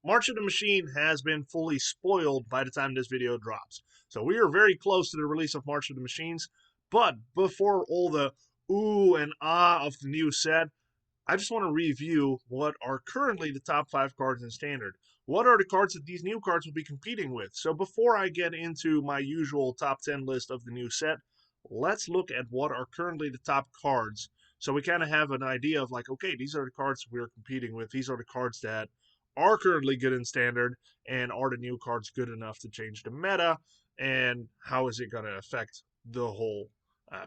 March of the Machine has been fully spoiled by the time this video drops. So we are very close to the release of March of the Machines. But before all the ooh and ah of the new set, I just want to review what are currently the top 5 cards in Standard. What are the cards that these new cards will be competing with? So before I get into my usual top 10 list of the new set, let's look at what are currently the top cards. So we kind of have an idea of like, okay, these are the cards we're competing with. These are the cards that are currently good in Standard, and are the new cards good enough to change the meta, and how is it going to affect the whole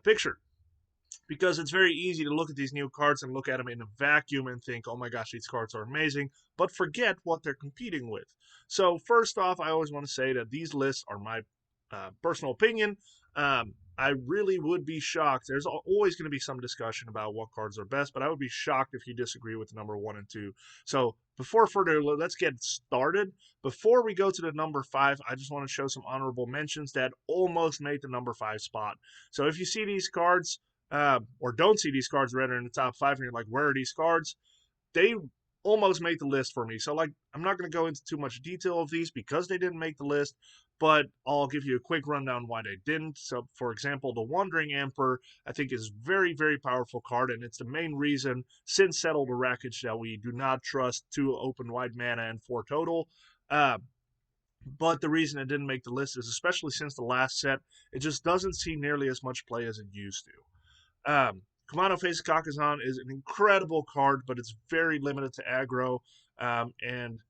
picture? Because it's very easy to look at these new cards and look at them in a vacuum and think, oh my gosh, these cards are amazing, but forget what they're competing with. So, first off, I always want to say that these lists are my personal opinion. I really would be shocked. There's always going to be some discussion about what cards are best, but I would be shocked if you disagree with the number 1 and 2. So, before further, let's get started. Before we go to the number 5, I just want to show some honorable mentions that almost made the number 5 spot. So, if you see these cards, or don't see these cards rather in the top 5, and you're like, where are these cards? They almost made the list for me. So, like, I'm not going to go into too much detail of these because they didn't make the list, but I'll give you a quick rundown why they didn't. So, for example, the Wandering Emperor, I think, is very, very powerful card, and it's the main reason since Settle the Wreckage that we do not trust 2 open wide mana and 4 total. But the reason it didn't make the list is, especially since the last set, it just doesn't see nearly as much play as it used to. Kumano Face Kakazan is an incredible card, but it's very limited to aggro. And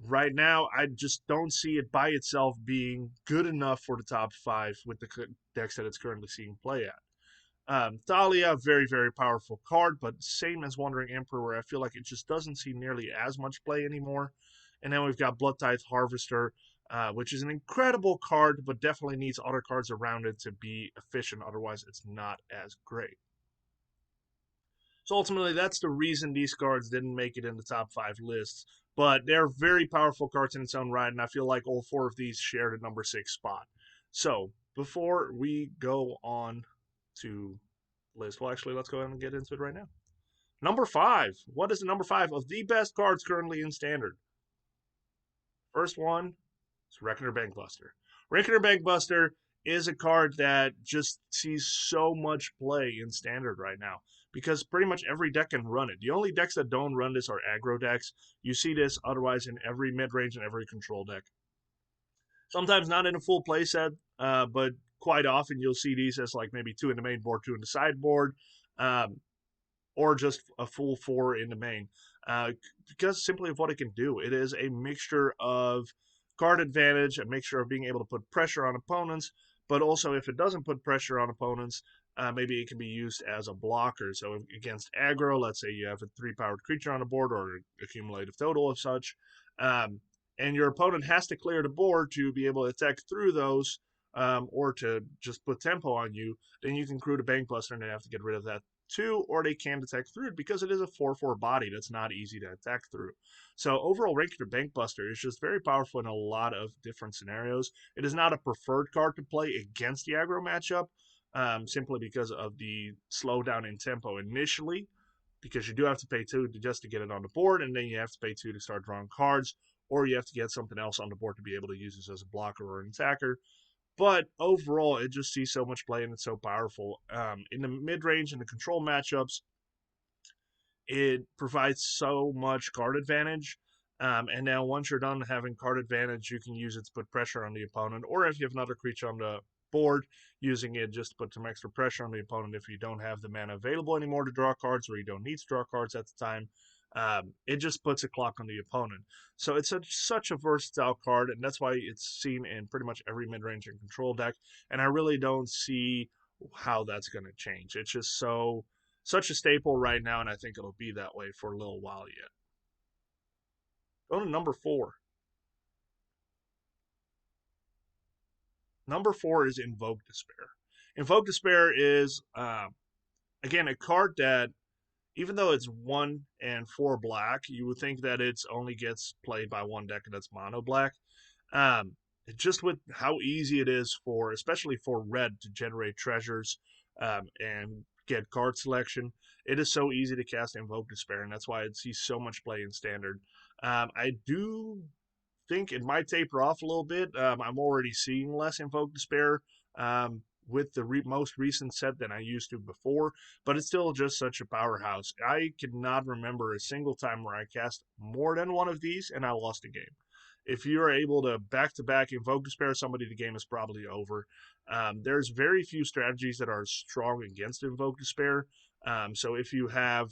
right now, I just don't see it by itself being good enough for the top 5 with the decks that it's currently seeing play at. Thalia, very, very powerful card, but same as Wandering Emperor, where I feel like it just doesn't see nearly as much play anymore. And then we've got Blood Tithe Harvester, which is an incredible card, but definitely needs other cards around it to be efficient. Otherwise, it's not as great. So ultimately, that's the reason these cards didn't make it in the top 5 lists. But they're very powerful cards in its own right, and I feel like all 4 of these share the number 6 spot. So before we go on to list, well, actually, let's go ahead and get into it right now. Number 5. What is the number 5 of the best cards currently in Standard? First one is Reckoner Bankbuster. Reckoner Bankbuster is a card that just sees so much play in Standard right now because pretty much every deck can run it. The only decks that don't run this are aggro decks. You see this otherwise in every mid range and every control deck. Sometimes not in a full play set, but quite often you'll see these as like maybe 2 in the main board, 2 in the sideboard, or just a full 4 in the main. Because simply of what it can do. It is a mixture of card advantage, a mixture of being able to put pressure on opponents, but also if it doesn't put pressure on opponents, maybe it can be used as a blocker. So against aggro, let's say you have a 3-powered creature on the board or an accumulative total of such, and your opponent has to clear the board to be able to attack through those, or to just put tempo on you, then you can crew the Bankbuster and they have to get rid of that too, or they can attack through it because it is a 4/4 body that's not easy to attack through. So overall, Regular Bankbuster is just very powerful in a lot of different scenarios. It is not a preferred card to play against the aggro matchup, simply because of the slowdown in tempo initially, because you do have to pay 2 just to get it on the board, and then you have to pay 2 to start drawing cards, or you have to get something else on the board to be able to use this as a blocker or an attacker. But overall, it just sees so much play and it's so powerful. In the mid range and the control matchups, it provides so much card advantage. And now, once you're done having card advantage, you can use it to put pressure on the opponent. Or if you have another creature on the board, using it just to put some extra pressure on the opponent if you don't have the mana available anymore to draw cards, or you don't need to draw cards at the time. It just puts a clock on the opponent. So it's such a versatile card, and that's why it's seen in pretty much every mid-range and control deck. And I really don't see how that's going to change. It's just such a staple right now, and I think it'll be that way for a little while yet. Go to number 4. Number 4 is Invoke Despair. Invoke Despair is, again, a card that, even though it's 1 and 4 black, you would think that it only gets played by one deck and that's mono black. Just with how easy it is for, especially for red, to generate treasures and get card selection, it is so easy to cast Invoke Despair, and that's why it sees so much play in Standard. I do think it might taper off a little bit. I'm already seeing less Invoke Despair with the most recent set than I used to before, but it's still just such a powerhouse. I cannot remember a single time where I cast more than one of these and I lost a game. If you're able to back Invoke Despair somebody, the game is probably over. There's very few strategies that are strong against Invoke Despair. So if you have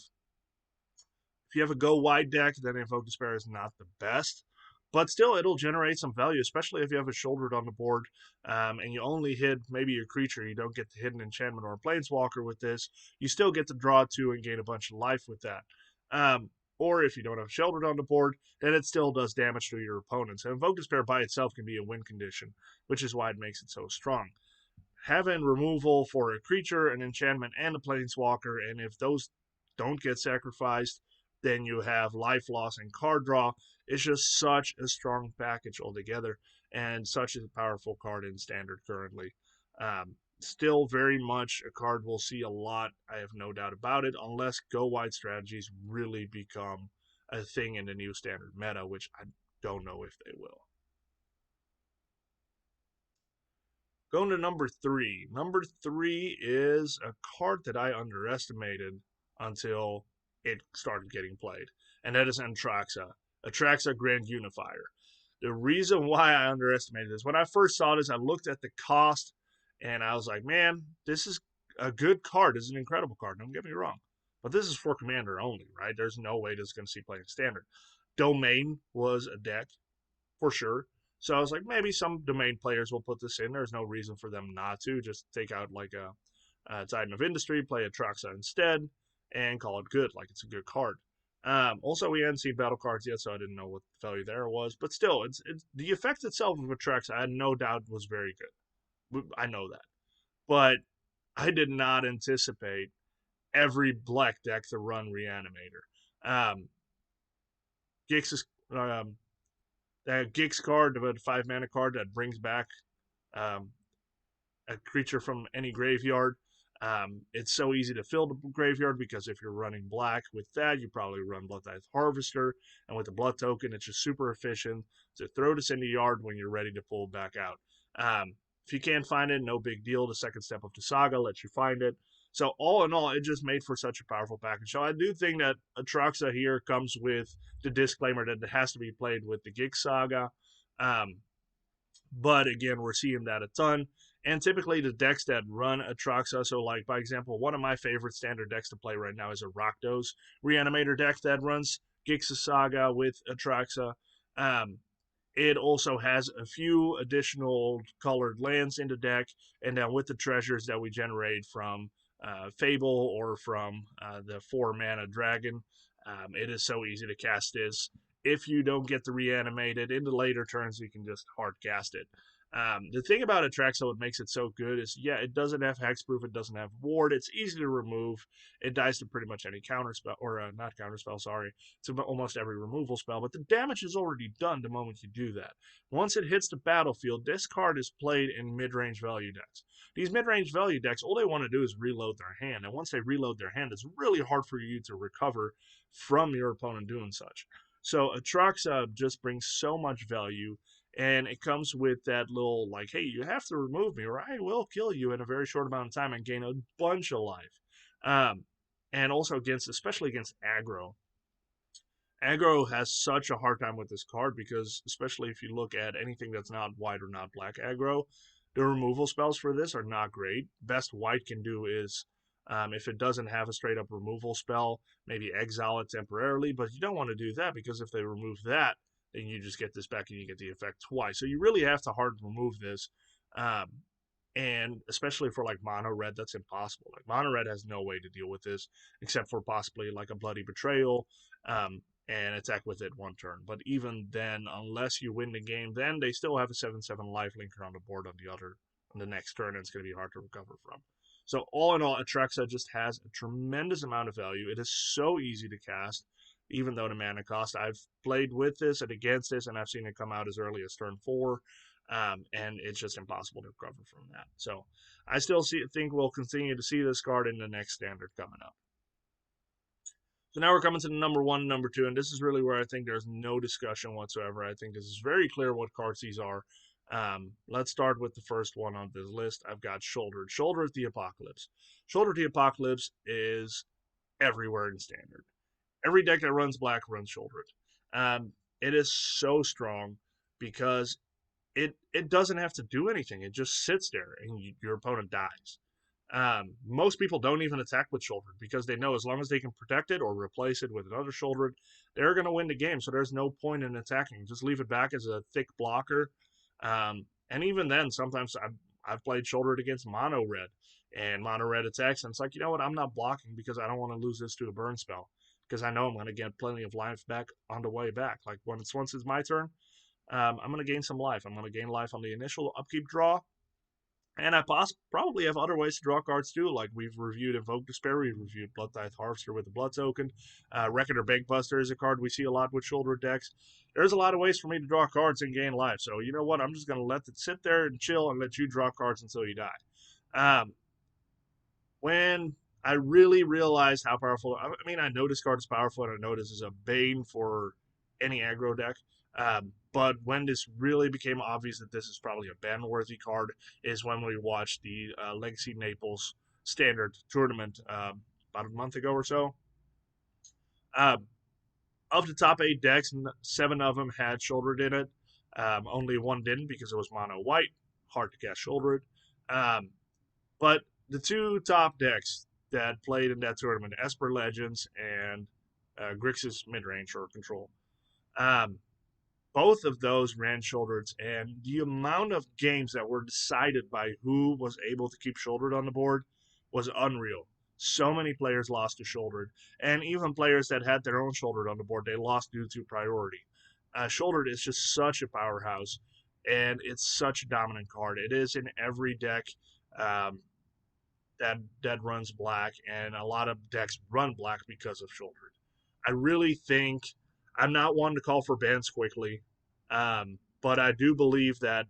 a go wide deck, then Invoke Despair is not the best. But still, it'll generate some value, especially if you have a shouldered on the board and you only hit maybe your creature. You don't get to hit an enchantment or a planeswalker with this. You still get to draw two and gain a bunch of life with that. Or if you don't have shouldered on the board, then it still does damage to your opponents. And Invoke Despair by itself can be a win condition, which is why it makes it so strong. Having removal for a creature, an enchantment, and a planeswalker, and if those don't get sacrificed, then you have life loss and card draw. It's just such a strong package altogether, and such a powerful card in standard currently. Still very much a card we'll see a lot, I have no doubt about it, unless go wide strategies really become a thing in the new standard meta, which I don't know if they will. Going to number three. Number three is a card that I underestimated until it started getting played, and that is Atraxa. Atraxa Grand Unifier. The reason why I underestimated this, when I first saw this, I looked at the cost, and I was like, man, this is a good card. This is an incredible card. Don't get me wrong. But this is for Commander only, right? There's no way this is going to see playing Standard. Domain was a deck, for sure. So I was like, maybe some domain players will put this in. There's no reason for them not to. Just take out like a Titan of Industry, play Atraxa instead, and call it good. Like it's a good card. Also, we hadn't seen battle cards yet, so I didn't know what the value there was. But still, it's the effect itself of Atraxa, I had no doubt was very good. I know that, but I did not anticipate every black deck to run Reanimator. Gix is that Gix card, the 5 mana card that brings back um, a creature from any graveyard. It's so easy to fill the graveyard because if you're running black with that, you probably run Bloodtithe Harvester, and with the blood token, it's just super efficient to throw this in the yard when you're ready to pull back out. If you can't find it, no big deal. The second step of the saga lets you find it. So all in all, it just made for such a powerful package. So I do think that Atraxa here comes with the disclaimer that it has to be played with the Gix Saga. Um, but again, we're seeing that a ton. And typically the decks that run Atraxa, so like by example, one of my favorite standard decks to play right now is a Rakdos Reanimator deck that runs Gix's Saga with Atraxa. It also has a few additional colored lands in the deck, and then with the treasures that we generate from Fable or from the 4 mana dragon, it is so easy to cast this. If you don't get to reanimate it in the later turns, you can just hard cast it. The thing about Atraxa, what makes it so good is, yeah, it doesn't have hexproof, it doesn't have ward, it's easy to remove. It dies to pretty much any counterspell, or not counterspell, sorry, to almost every removal spell, but the damage is already done the moment you do that. Once it hits the battlefield, this card is played in mid-range value decks. These mid-range value decks, all they want to do is reload their hand, and once they reload their hand, it's really hard for you to recover from your opponent doing such. So Atraxa just brings so much value, and it comes with that little like, hey, you have to remove me or I will kill you in a very short amount of time and gain a bunch of life. And also especially against aggro. Aggro has such a hard time with this card because, especially if you look at anything that's not white or not black aggro, the removal spells for this are not great. Best white can do is, if it doesn't have a straight up removal spell, maybe exile it temporarily, but you don't want to do that because if they remove that, then you just get this back and you get the effect twice. So you really have to hard remove this. And especially for like mono red, that's impossible. Like mono red has no way to deal with this except for possibly like a bloody betrayal and attack with it one turn. But even then, unless you win the game, then they still have a 7/7 life linker on the board on the next turn, and it's going to be hard to recover from. So all in all, Atraxa just has a tremendous amount of value. It is so easy to cast, even though the mana cost. I've played with this and against this, and I've seen it come out as early as turn 4. And it's just impossible to recover from that. So I still think we'll continue to see this card in the next standard coming up. So now we're coming to the number 1 and number 2, and this is really where I think there's no discussion whatsoever. I think this is very clear what cards these are. Let's start with the first one on this list. I've got Shouldered. Shouldered the Apocalypse. Shouldered the Apocalypse is everywhere in Standard. Every deck that runs black runs Shouldered. It is so strong because it doesn't have to do anything. It just sits there and your opponent dies. Most people don't even attack with Shouldered because they know as long as they can protect it or replace it with another Shouldered, they're going to win the game. So there's no point in attacking. Just leave it back as a thick blocker. And even then, sometimes I've played Shouldered against Mono Red, and Mono Red attacks, and it's like, you know what, I'm not blocking because I don't want to lose this to a burn spell because I know I'm going to get plenty of life back on the way back. Like once it's my turn, I'm going to gain some life. I'm going to gain life on the initial upkeep draw. And I probably have other ways to draw cards too, like we've reviewed Invoke Despair, we've reviewed Bloodtithe Harvester with the Blood Token. Reckoner Bankbuster is a card we see a lot with Shoulder decks. There's a lot of ways for me to draw cards and gain life. So you know what? I'm just going to let it sit there and chill and let you draw cards until you die. When I really realized how powerful, I mean, I know this card is powerful, and I know this is a bane for any aggro deck. But when this really became obvious that this is probably a ban-worthy card is when we watched the Legacy Naples Standard Tournament about a month ago or so. Of the top 8 decks, 7 of them had Shouldered in it. Only one didn't because it was mono white, hard to cast Shouldered. But the 2 top decks that played in that tournament, Esper Legends and Grixis Midrange or Control, both of those ran Shouldered, and the amount of games that were decided by who was able to keep Shouldered on the board was unreal. So many players lost to Shouldered, and even players that had their own Shouldered on the board, they lost due to priority. Shouldered is just such a powerhouse, and it's such a dominant card. It is in every deck that runs black, and a lot of decks run black because of Shouldered. I really think I'm not one to call for bans quickly, but I do believe that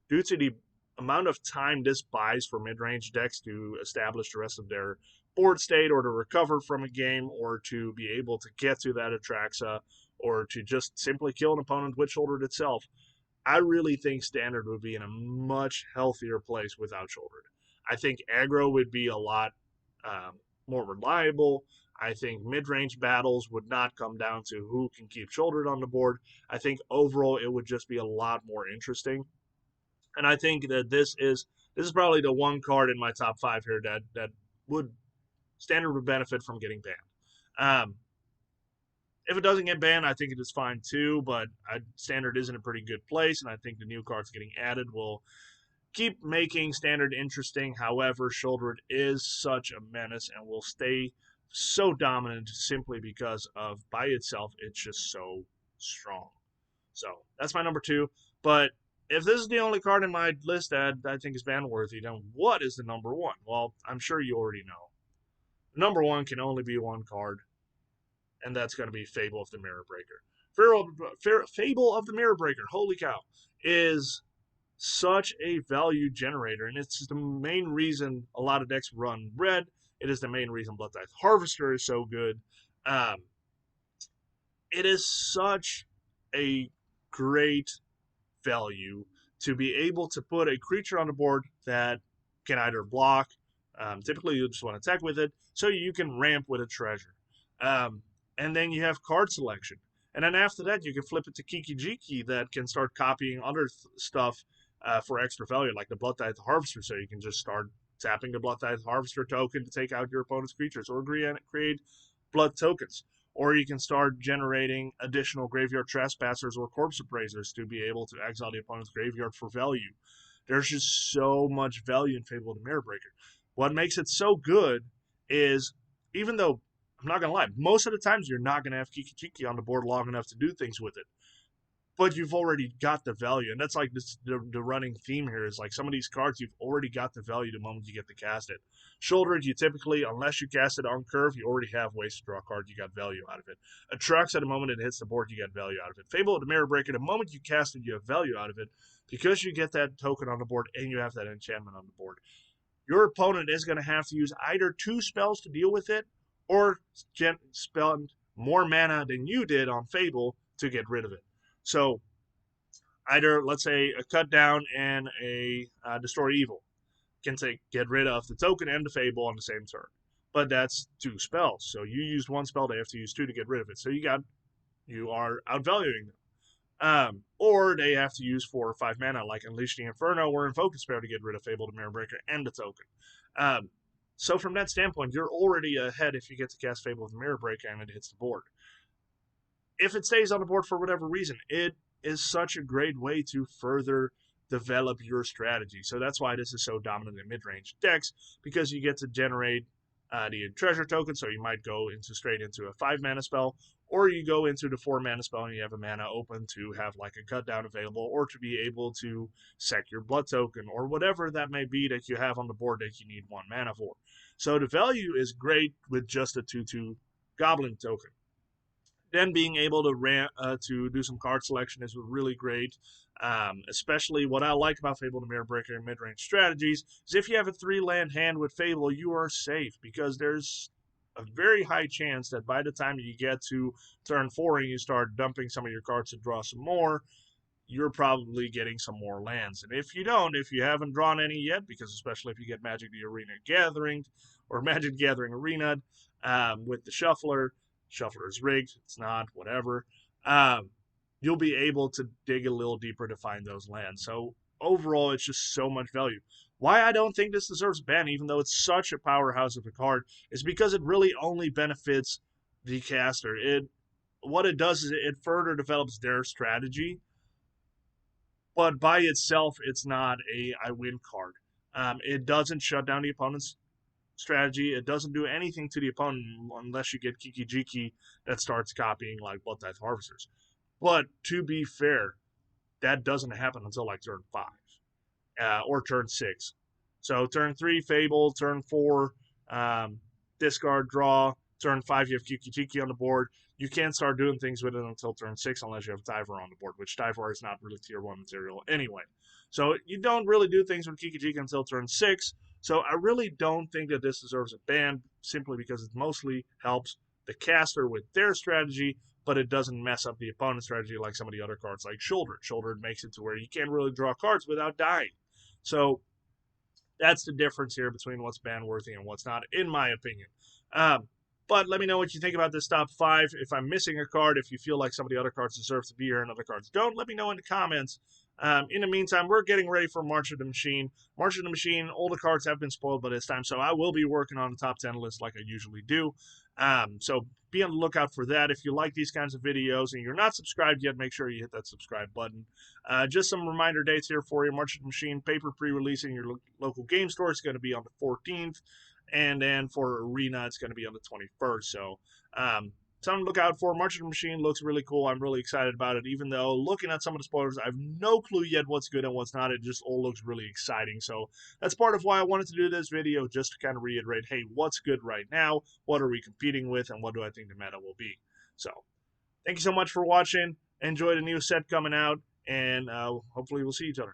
due to the amount of time this buys for mid-range decks to establish the rest of their board state or to recover from a game or to be able to get to that Atraxa or to just simply kill an opponent with Shouldered itself, I really think Standard would be in a much healthier place without Shouldered. I think aggro would be a lot more reliable. I think mid-range battles would not come down to who can keep Shouldered on the board. I think overall it would just be a lot more interesting. And I think that this is probably the one card in my top 5 here that would Standard would benefit from getting banned. If it doesn't get banned, I think it is fine too, but Standard is in a pretty good place, and I think the new cards getting added will keep making Standard interesting. However, Shouldered is such a menace and will stay so dominant simply because of, by itself, it's just so strong. So that's my number 2. But if this is the only card in my list that I think is ban-worthy, then what is the number 1? Well, I'm sure you already know. Number 1 can only be one card, and that's going to be Fable of the Mirror Breaker. Fable of the Mirror Breaker, holy cow, is such a value generator, and it's the main reason a lot of decks run red. It is the main reason Bloodtithe Harvester is so good. It is such a great value to be able to put a creature on the board that can either block, typically you just want to attack with it, so you can ramp with a treasure. And then you have card selection. And then after that, you can flip it to Kiki Jiki that can start copying other stuff for extra value, like the Bloodtithe Harvester, so you can just start tapping the Bloodtithe Harvester token to take out your opponent's creatures or create blood tokens. Or you can start generating additional Graveyard Trespassers or Corpse Appraisers to be able to exile the opponent's graveyard for value. There's just so much value in Fable of the Mirror Breaker. What makes it so good is, even though, I'm not going to lie, most of the times you're not going to have Kiki Jiki on the board long enough to do things with it. But you've already got the value. And that's like the running theme here is like some of these cards, you've already got the value the moment you get to cast it. Shouldered, you typically, unless you cast it on curve, you already have ways to draw a card. You got value out of it. Atraxa, at the moment it hits the board, you get value out of it. Fable of the Mirror Breaker, the moment you cast it, you have value out of it because you get that token on the board and you have that enchantment on the board. Your opponent is going to have to use either 2 spells to deal with it, or spend more mana than you did on Fable to get rid of it. So either, let's say, a cut down and a destroy evil can get rid of the token and the Fable on the same turn. But that's 2 spells. So you used 1 spell, they have to use 2 to get rid of it. So you are outvaluing them. Or they have to use 4 or 5 mana, like Unleash the Inferno or Invoke a Spell to get rid of Fable the Mirror Breaker and the token. So from that standpoint, you're already ahead if you get to cast Fable with Mirror Breaker and it hits the board. If it stays on the board for whatever reason, it is such a great way to further develop your strategy. So that's why this is so dominant in mid-range decks, because you get to generate the treasure token, so you might go straight into a 5 mana spell, or you go into the 4 mana spell and you have a mana open to have like a cut down available, or to be able to sec your blood token, or whatever that may be that you have on the board that you need 1 mana for. So the value is great with just a 2/2 goblin token. Then being able to do some card selection is really great. Especially what I like about Fable the Mirror Breaker and mid-range strategies is if you have a 3-land hand with Fable, you are safe, because there's a very high chance that by the time you get to turn 4 and you start dumping some of your cards to draw some more, you're probably getting some more lands. And if you haven't drawn any yet, because especially if you get Magic the Arena Gathering or Magic Gathering Arena with the Shuffler is rigged, it's not, whatever, you'll be able to dig a little deeper to find those lands. So overall, it's just so much value. Why I don't think this deserves a ban, even though it's such a powerhouse of a card, is because it really only benefits the caster. What it does is it further develops their strategy, but by itself, it's not a I win card. It doesn't shut down the opponent's strategy. It doesn't do anything to the opponent unless you get Kiki-Jiki that starts copying like Blood Tithe Harvesters. But to be fair, that doesn't happen until like turn 5 or turn 6. So turn 3, Fable. Turn 4, discard, draw. Turn 5, you have Kiki-Jiki on the board. You can't start doing things with it until turn 6 unless you have Tyvar on the board, which Tyvar is not really tier 1 material anyway. So you don't really do things with Kiki-Jiki until turn 6. So I really don't think that this deserves a ban, simply because it mostly helps the caster with their strategy, but it doesn't mess up the opponent's strategy like some of the other cards like Shouldered. Shouldered makes it to where you can't really draw cards without dying. So that's the difference here between what's ban-worthy and what's not, in my opinion. But let me know what you think about this top 5. If I'm missing a card, if you feel like some of the other cards deserve to be here and other cards don't, let me know in the comments. In the meantime, we're getting ready for March of the Machine. March of the Machine, all the cards have been spoiled by this time, so I will be working on the top 10 list like I usually do. So be on the lookout for that. If you like these kinds of videos and you're not subscribed yet, make sure you hit that subscribe button. Just some reminder dates here for you. March of the Machine paper pre-release in your local game store is going to be on the 14th. And then for Arena, it's going to be on the 21st. So something to look out for. March of the Machine looks really cool. I'm really excited about it, even though looking at some of the spoilers, I have no clue yet what's good and what's not. It just all looks really exciting. So that's part of why I wanted to do this video, just to kind of reiterate, hey, what's good right now? What are we competing with? And what do I think the meta will be? So thank you so much for watching. Enjoy the new set coming out, and hopefully we'll see each other.